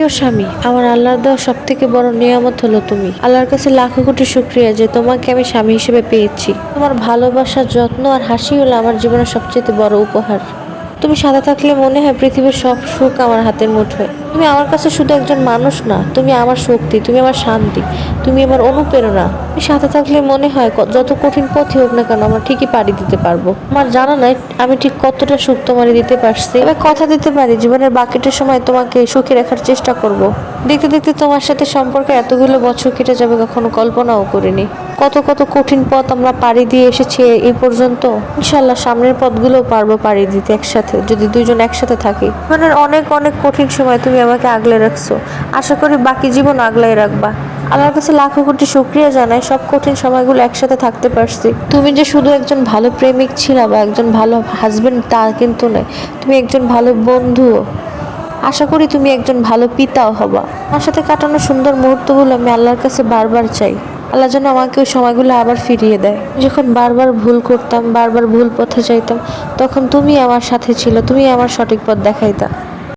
প্রিয় স্বামী, আমার আল্লাহর দেওয়া সব থেকে বড় নিয়ামত হলো তুমি। আল্লাহর কাছে লাখো কোটি শুকরিয়া যে তোমাকে আমি স্বামী হিসেবে পেয়েছি। তোমার ভালোবাসা, যত্ন আর হাসি হলো আমার জীবনের সবচেয়ে বড় উপহার। তুমি সাথে থাকলে মনে হয় পৃথিবীর সব সুখ আমার হাতের মুঠোয়। তুমি আমার কাছে শুধু একজন মানুষ না, তুমি আমার শক্তি, তুমি আমার শান্তি, তুমি আমার অনুপ্রেরণা। তুমি সাথে থাকলে মনে হয় যত কঠিন পথই হোক না কেন আমরা ঠিকই পাড়ি দিতে পারবো। আমার জানা নাই আমি ঠিক কতটা সুখ তোমারে দিতে পারছি। এবার কথা দিতে পারি জীবনের বাকিটা সময় তোমাকে সুখী রাখার চেষ্টা করব। দেখতে দেখতে তোমার সাথে সম্পর্কে এতগুলো বছর কেটে যাবে কখনো কল্পনাও করিনি। কত কত কঠিন পথ আমরা পাড়ি দিয়ে এসেছি এই পর্যন্ত। ইনশাল্লাহ সামনের পথগুলো পারবো পাড়ি দিতে একসাথে, যদি দুইজন একসাথে থাকি। মানে অনেক অনেক কঠিন সময় তুমি আমাকে আগলে রাখছো, আশা করি বাকি জীবন আগলাই রাখবা। আল্লাহর কাছে লাখো কোটি শুকরিয়া জানাই সব কঠিন সময়গুলো একসাথে থাকতে পারছি। তুমি যে শুধু একজন ভালো প্রেমিক ছিলা বা একজন ভালো হাজবেন্ড তা কিন্তু নয়, তুমি একজন ভালো বন্ধুও। আশা করি তুমি একজন ভালো পিতাও হবা। আমার সাথে কাটানো সুন্দর মুহূর্তগুলো আমি আল্লাহর কাছে বারবার চাই। আল্লাহ যেন আমাকে ওই সময়গুলো আবার ফিরিয়ে দেয়। যখন বারবার ভুল করতাম, বারবার ভুল পথে যাইতাম, তখন তুমি আমার সাথে ছিল, তুমি আমার সঠিক পথ দেখাইতা।